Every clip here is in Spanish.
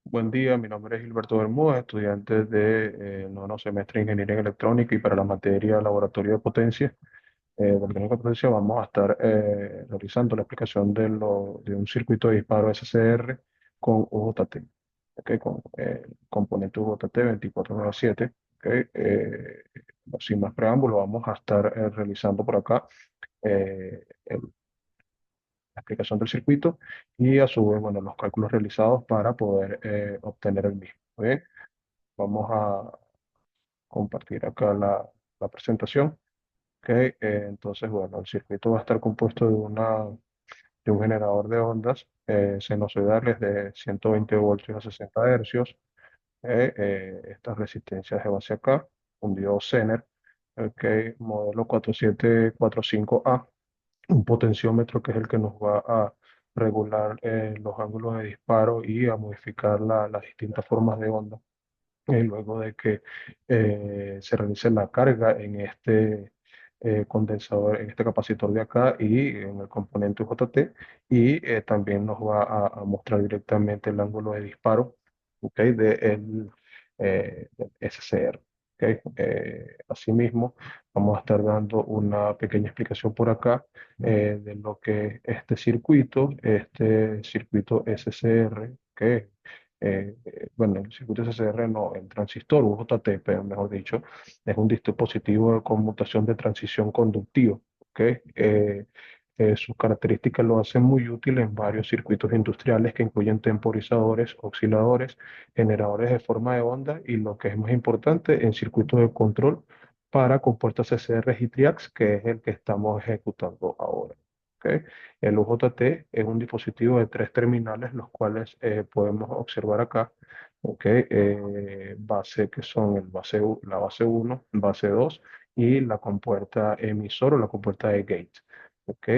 Buen día, mi nombre es Gilberto Bermúdez, estudiante de noveno semestre de Ingeniería Electrónica y para la materia Laboratorio de Potencia. De Mecánica de Potencia vamos a estar realizando la explicación de un circuito de disparo SCR con UJT, ¿ok? Con componente UJT 2497. ¿Ok? Sin más preámbulo, vamos a estar realizando por acá eh, la explicación del circuito y a su vez, bueno, los cálculos realizados para poder obtener el mismo. Muy bien, vamos a compartir acá la presentación. Ok, entonces, bueno, el circuito va a estar compuesto de un generador de ondas sinusoidales de 120 voltios a 60 hercios. Estas resistencias de base acá, un diodo Zener, ok, modelo 4745A, un potenciómetro que es el que nos va a regular los ángulos de disparo y a modificar las distintas formas de onda. Luego de que se realice la carga en este condensador, en este capacitor de acá y en el componente UJT, y también nos va a mostrar directamente el ángulo de disparo, ¿ok? Del SCR. ¿Ok? Asimismo, vamos a estar dando una pequeña explicación por acá de lo que es este circuito SCR, que bueno, el circuito SCR no, el transistor UJT, pero mejor dicho, es un dispositivo de conmutación de transición conductiva. ¿Ok? Sus características lo hacen muy útil en varios circuitos industriales que incluyen temporizadores, osciladores, generadores de forma de onda y lo que es más importante, en circuitos de control para compuertas CCR y TRIACs, que es el que estamos ejecutando ahora. ¿Ok? El UJT es un dispositivo de tres terminales, los cuales podemos observar acá, ¿ok? Base que son la base uno, base 2 y la compuerta emisor o la compuerta de gate. ¿Ok?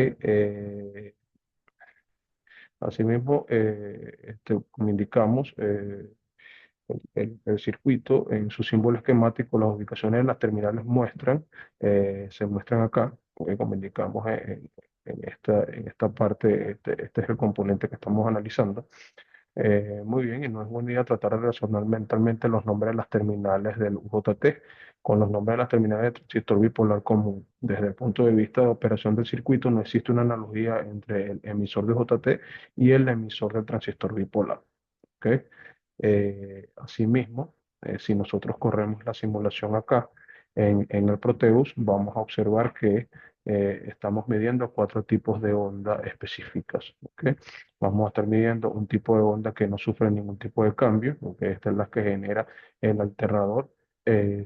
Asimismo, como indicamos, el circuito en su símbolo esquemático, las ubicaciones de las terminales se muestran acá, porque como indicamos en esta parte, este es el componente que estamos analizando. Muy bien, y no es buena idea tratar de relacionar mentalmente los nombres de las terminales del UJT con los nombres de las terminales del transistor bipolar común. Desde el punto de vista de operación del circuito, no existe una analogía entre el emisor de UJT y el emisor del transistor bipolar. ¿Ok? Asimismo, si nosotros corremos la simulación acá en el Proteus, vamos a observar que estamos midiendo cuatro tipos de onda específicas. ¿Ok? Vamos a estar midiendo un tipo de onda que no sufre ningún tipo de cambio, porque esta es la que genera el alternador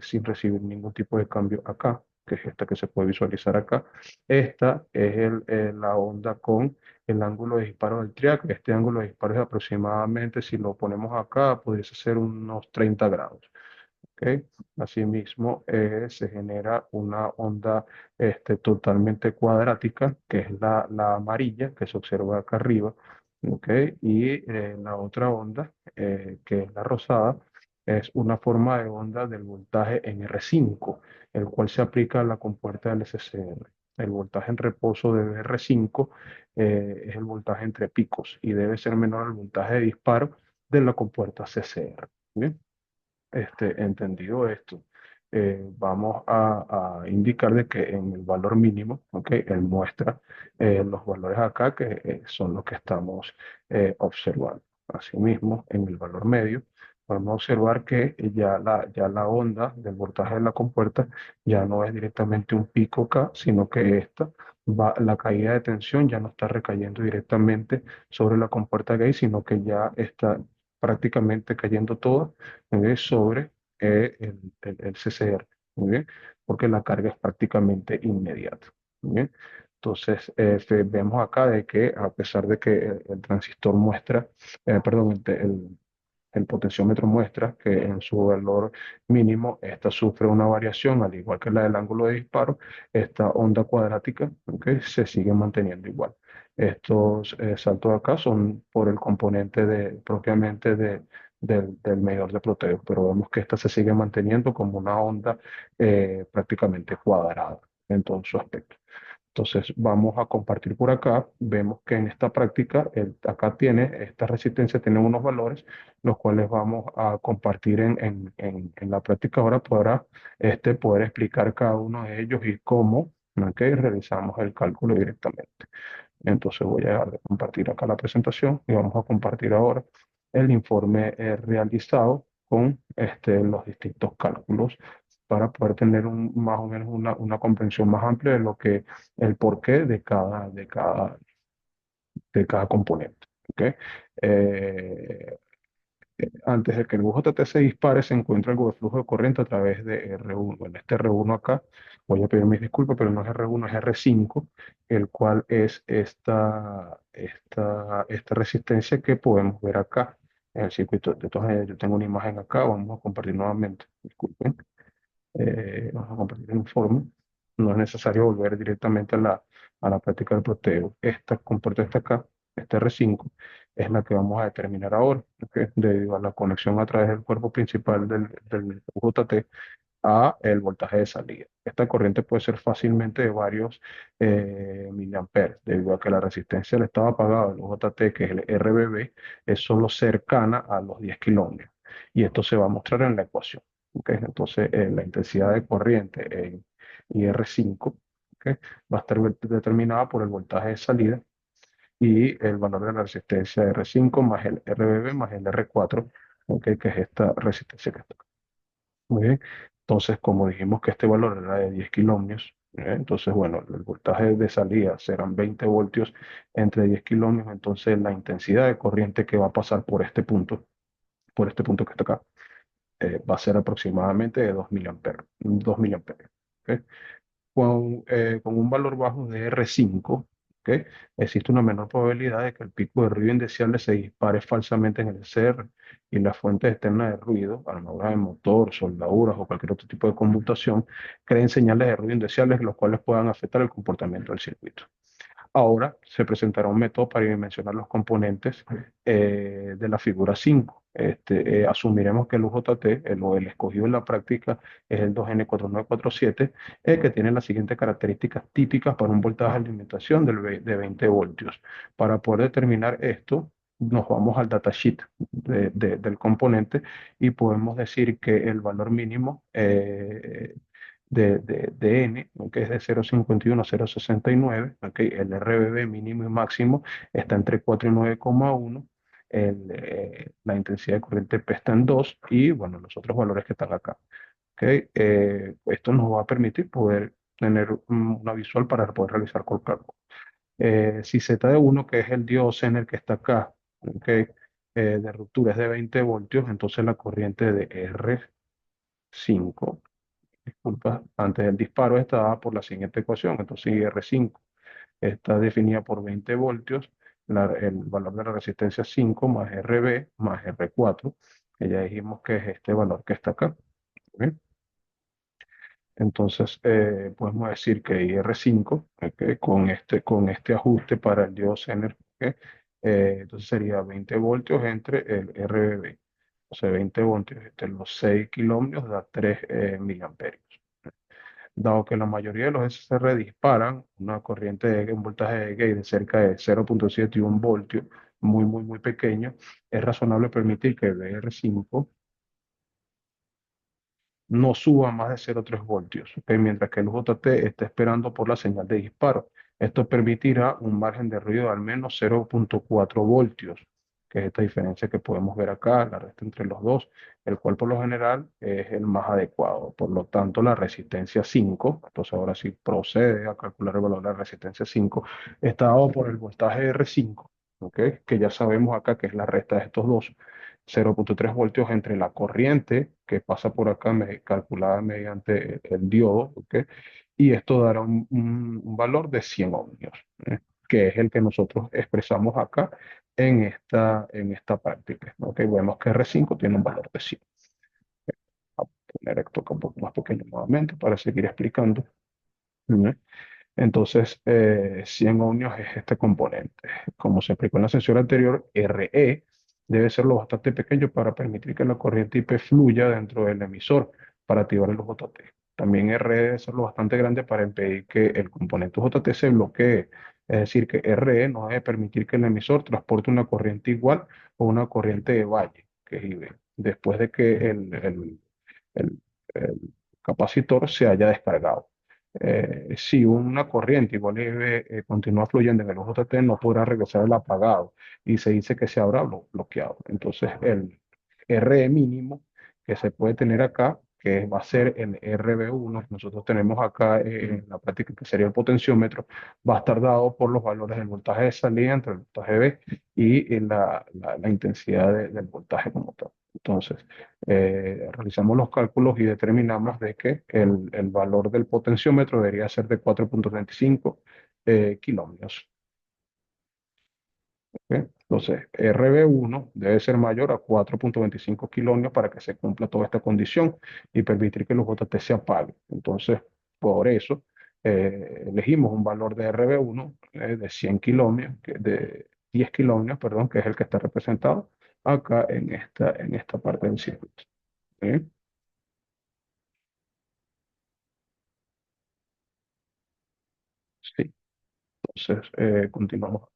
sin recibir ningún tipo de cambio acá, que es esta que se puede visualizar acá. Esta es la onda con el ángulo de disparo del triac. Este ángulo de disparo es aproximadamente, si lo ponemos acá, pudiese ser unos 30 grados. ¿Ok? Asimismo, se genera una onda totalmente cuadrática, que es la amarilla, que se observa acá arriba. ¿Ok? Y la otra onda, que es la rosada, es una forma de onda del voltaje en R5, el cual se aplica a la compuerta del SCR. El voltaje en reposo de R5 es el voltaje entre picos y debe ser menor al voltaje de disparo de la compuerta CCR. ¿Bien? Entendido esto, vamos a indicar de que en el valor mínimo, ¿ok? Él muestra los valores acá que son los que estamos observando. Asimismo, en el valor medio, podemos observar que ya la onda del voltaje de la compuerta ya no es directamente un pico acá, sino que la caída de tensión ya no está recayendo directamente sobre la compuerta gate, sino que ya está prácticamente cayendo toda sobre el CCR, muy bien, porque la carga es prácticamente inmediata. Muy bien. Entonces, vemos acá de que a pesar de que el transistor muestra, perdón, el potenciómetro muestra que en su valor mínimo esta sufre una variación, al igual que la del ángulo de disparo, esta onda cuadrática, ¿ok? Se sigue manteniendo igual. Estos saltos acá son por el componente propiamente del medidor de Proteus, pero vemos que esta se sigue manteniendo como una onda prácticamente cuadrada en todo su aspecto. Entonces vamos a compartir por acá. Vemos que en esta práctica, acá esta resistencia tiene unos valores, los cuales vamos a compartir en la práctica ahora para poder explicar cada uno de ellos y cómo, ¿ok? Realizamos el cálculo directamente. Entonces voy a dejar de compartir acá la presentación y vamos a compartir ahora el informe realizado con los distintos cálculos para poder tener más o menos una comprensión más amplia de lo que el porqué de cada componente. ¿Ok? Eh, Antes de que el UJT se dispare, se encuentra algo de flujo de corriente a través de R1. En este R1 acá, voy a pedir mis disculpas, pero no es R1, es R5, el cual es esta resistencia que podemos ver acá en el circuito. De todas maneras, yo tengo una imagen acá, vamos a compartir nuevamente. Disculpen. Vamos a compartir el informe. No es necesario volver directamente a la práctica del proteo. Esta compuerta está acá, este R5, es la que vamos a determinar ahora, ¿ok? Debido a la conexión a través del cuerpo principal del UJT a el voltaje de salida. Esta corriente puede ser fácilmente de varios miliamperes, debido a que la resistencia del estado apagado del UJT, que es el RBB, es solo cercana a los 10 kilómetros. Y esto se va a mostrar en la ecuación. ¿Ok? Entonces, la intensidad de corriente en IR5, ¿ok? Va a estar determinada por el voltaje de salida y el valor de la resistencia R5 más el RBB más el R4, ¿ok? Que es esta resistencia que está. Muy bien. Entonces, como dijimos que este valor era de 10 kilómetros, entonces, bueno, el voltaje de salida serán 20 voltios entre 10 kilómetros, entonces la intensidad de corriente que va a pasar por este punto que está acá, va a ser aproximadamente de 2 miliamperes. 2 miliamperes. ¿Ok? Con un valor bajo de R5, ¿ok? Existe una menor probabilidad de que el pico de ruido indeseable se dispare falsamente en el CR y las fuentes externas de ruido, armaduras de motor, soldaduras o cualquier otro tipo de conmutación, creen señales de ruido indeseables los cuales puedan afectar el comportamiento del circuito. Ahora se presentará un método para dimensionar los componentes de la figura 5. Asumiremos que el UJT, el escogido en la práctica, es el 2N4947, que tiene las siguientes características típicas para un voltaje de alimentación de 20 voltios. Para poder determinar esto, nos vamos al datasheet del componente y podemos decir que el valor mínimo de N, que es de 0,51 a 0,69, el RBB mínimo y máximo está entre 4 y 9,1, la intensidad de corriente P está en 2 y bueno, los otros valores que están acá. Esto nos va a permitir poder tener una visual para poder realizar cálculo. Si Z de 1, que es el diodo en el que está acá, de ruptura es de 20 voltios, entonces la corriente de R5, disculpa, antes del disparo estaba por la siguiente ecuación. Entonces, R5 está definida por 20 voltios, el valor de la resistencia 5 más RB más R4, que ya dijimos que es este valor que está acá. ¿Bien? Entonces, podemos decir que IR5, con este ajuste para el diodo Zener, entonces sería 20 voltios entre el RBB. O sea, 20 voltios entre los 6 kilómetros da 3 miliamperios. Dado que la mayoría de los SR disparan una corriente de un voltaje de gate de cerca de 0,71 voltios, muy, muy, muy pequeño, es razonable permitir que el VR5 no suba más de 0,3 voltios, ¿ok? Mientras que el UJT está esperando por la señal de disparo. Esto permitirá un margen de ruido de al menos 0,4 voltios, que es esta diferencia que podemos ver acá, la resta entre los dos, el cual por lo general es el más adecuado. Por lo tanto, la resistencia 5, entonces ahora sí procede a calcular el valor de la resistencia 5, está dado por el voltaje R5, ¿ok? Que ya sabemos acá que es la resta de estos dos. 0,3 voltios entre la corriente que pasa por acá, calculada mediante el diodo, ¿ok? Y esto dará un valor de 100 ohmios, que es el que nosotros expresamos acá en esta práctica, ¿ok? Vemos que R5 tiene un valor de 100. Voy a poner esto acá un poco más pequeño nuevamente para seguir explicando. ¿No? Entonces, 100 ohmios es este componente. Como se explicó en la sesión anterior, RE debe ser lo bastante pequeño para permitir que la corriente IP fluya dentro del emisor para activar el OJT. También RE debe ser lo bastante grande para impedir que el componente UJT se bloquee. Es decir, que RE no debe permitir que el emisor transporte una corriente igual o una corriente de valle, que es IB, después de que el- el capacitor se haya descargado. Si una corriente igual IB continúa fluyendo en el UJT, no podrá regresar al apagado y se dice que se habrá bloqueado. Entonces, el RE mínimo que se puede tener acá, que va a ser el RB1 que nosotros tenemos acá en la práctica, que sería el potenciómetro, va a estar dado por los valores del voltaje de salida entre el voltaje B y la intensidad del voltaje como tal. Entonces, realizamos los cálculos y determinamos de que el valor del potenciómetro debería ser de 4,35 kilómetros. ¿Ok? Entonces, RB1 debe ser mayor a 4,25 kilómetros para que se cumpla toda esta condición y permitir que los JT se apaguen. Entonces, por eso, elegimos un valor de RB1 de 100 kilómetros, de 10 kilómetros, perdón, que es el que está representado acá en esta parte del circuito. ¿Ok? Sí, entonces continuamos.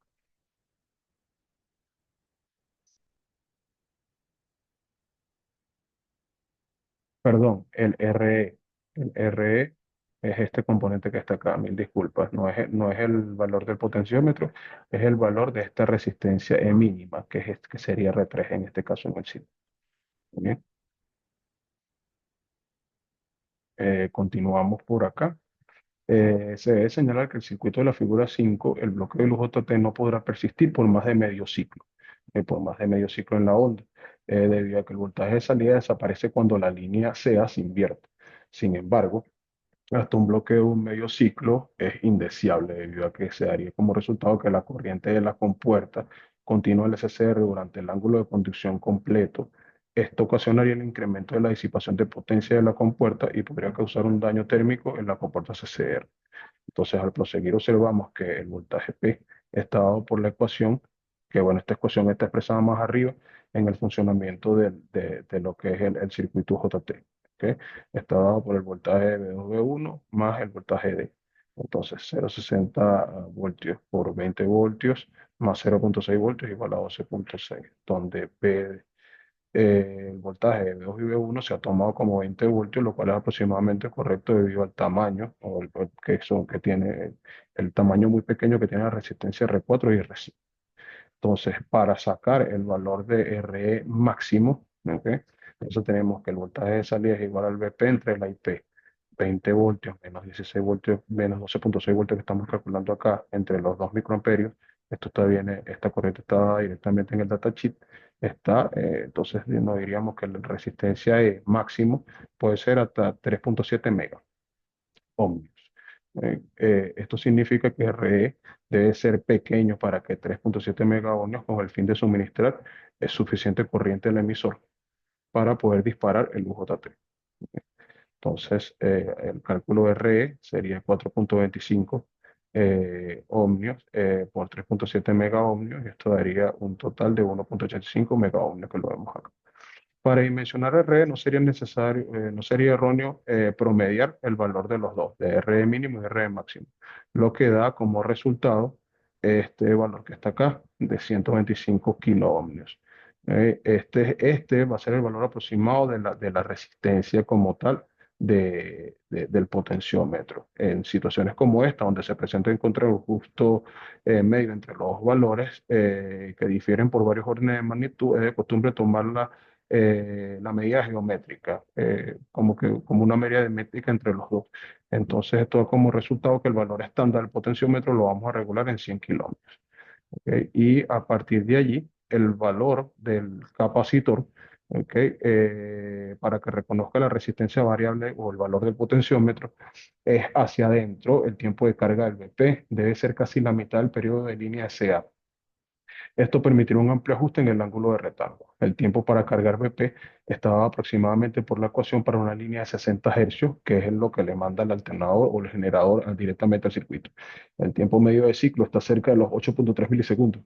Perdón, el RE. El RE es este componente que está acá, mil disculpas. No es el valor del potenciómetro, es el valor de esta resistencia E mínima, que sería R3 en este caso en el sitio. Bien, continuamos por acá. Se debe señalar que el circuito de la figura 5, el bloqueo de luz OTT no podrá persistir por más de medio ciclo, por más de medio ciclo en la onda, debido a que el voltaje de salida desaparece cuando la línea CA se invierte. Sin embargo, hasta un bloqueo de un medio ciclo es indeseable debido a que se daría como resultado que la corriente de la compuerta continúa el SCR durante el ángulo de conducción completo. Esto ocasionaría el incremento de la disipación de potencia de la compuerta y podría causar un daño térmico en la compuerta CCR. Entonces, al proseguir, observamos que el voltaje P está dado por la ecuación, que bueno, esta ecuación está expresada más arriba en el funcionamiento de lo que es el circuito JT. ¿Ok? Está dado por el voltaje B2B1 más el voltaje D. Entonces, 0,60 voltios por 20 voltios más 0,6 voltios igual a 12,6, donde B el voltaje de B2 y B1 se ha tomado como 20 voltios, lo cual es aproximadamente correcto debido al tamaño que tiene el tamaño muy pequeño que tiene la resistencia R4 y R5. Entonces, para sacar el valor de RE máximo, ¿ok? Entonces tenemos que el voltaje de salida es igual al BP entre la IP. 20 voltios menos 16 voltios menos 12,6 voltios que estamos calculando acá entre los 2 microamperios. Esta corriente está directamente en el datasheet. Entonces nos diríamos que la resistencia E máximo puede ser hasta 3,7 mega ohmios. Esto significa que RE debe ser pequeño para que 3,7 megaohmios con el fin de suministrar es suficiente corriente al emisor para poder disparar el UJT. Entonces, el cálculo de RE sería 4,25 ohmios por 3,7 megaohmios y esto daría un total de 1,85 megaohmios que lo vemos acá. Para dimensionar RE no sería necesario, no sería erróneo promediar el valor de los dos, de RE mínimo y RE máximo, lo que da como resultado este valor que está acá, de 125 kiloohmios. Este va a ser el valor aproximado de la resistencia como tal del potenciómetro. En situaciones como esta, donde se presenta en contra un justo medio entre los dos valores que difieren por varios órdenes de magnitud, es de costumbre tomar la medida geométrica, como una medida de métrica entre los dos. Entonces, esto da como resultado que el valor estándar del potenciómetro lo vamos a regular en 100 kilómetros. ¿Ok? Y a partir de allí, el valor del capacitor, ¿ok? Para que reconozca la resistencia variable o el valor del potenciómetro, es hacia adentro. El tiempo de carga del BP debe ser casi la mitad del periodo de línea SA. Esto permitirá un amplio ajuste en el ángulo de retardo. El tiempo para cargar BP estaba aproximadamente por la ecuación para una línea de 60 hercios, que es lo que le manda el alternador o el generador directamente al circuito. El tiempo medio de ciclo está cerca de los 8,3 milisegundos.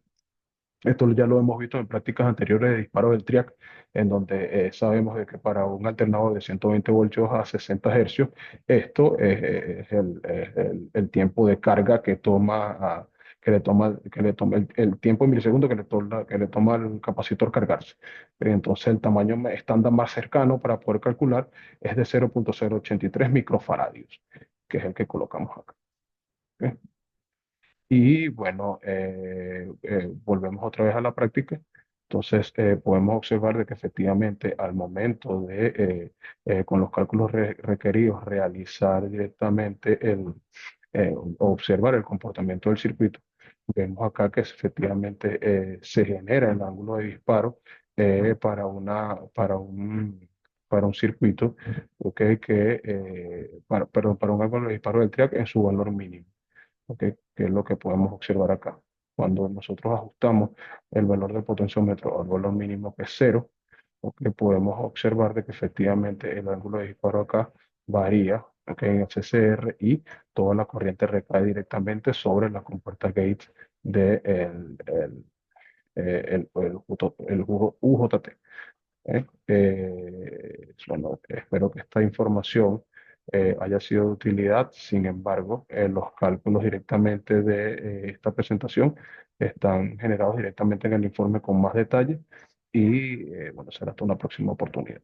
Esto ya lo hemos visto en prácticas anteriores de disparo del TRIAC, en donde sabemos de que para un alternador de 120 voltios a 60 hercios, esto es el tiempo de carga que toma, que le toma el tiempo en milisegundos que le toma al capacitor cargarse. Entonces, el tamaño estándar más cercano para poder calcular es de 0,083 microfaradios, que es el que colocamos acá. ¿Ok? Y bueno, volvemos otra vez a la práctica. Entonces, podemos observar de que efectivamente al momento de, con los cálculos requeridos, realizar directamente observar el comportamiento del circuito, vemos acá que efectivamente se genera el ángulo de disparo para un circuito, ¿ok? Perdón, para un ángulo de disparo del triac en su valor mínimo. ¿Ok? Que es lo que podemos observar acá. Cuando nosotros ajustamos el valor del potenciómetro al valor mínimo que es cero, ¿ok? Podemos observar de que efectivamente el ángulo de disparo acá varía, ¿ok? En el CCR y toda la corriente recae directamente sobre la compuerta gate de el UJT. Bueno, espero que esta información haya sido de utilidad. Sin embargo, los cálculos directamente de esta presentación están generados directamente en el informe con más detalle y bueno, será hasta una próxima oportunidad.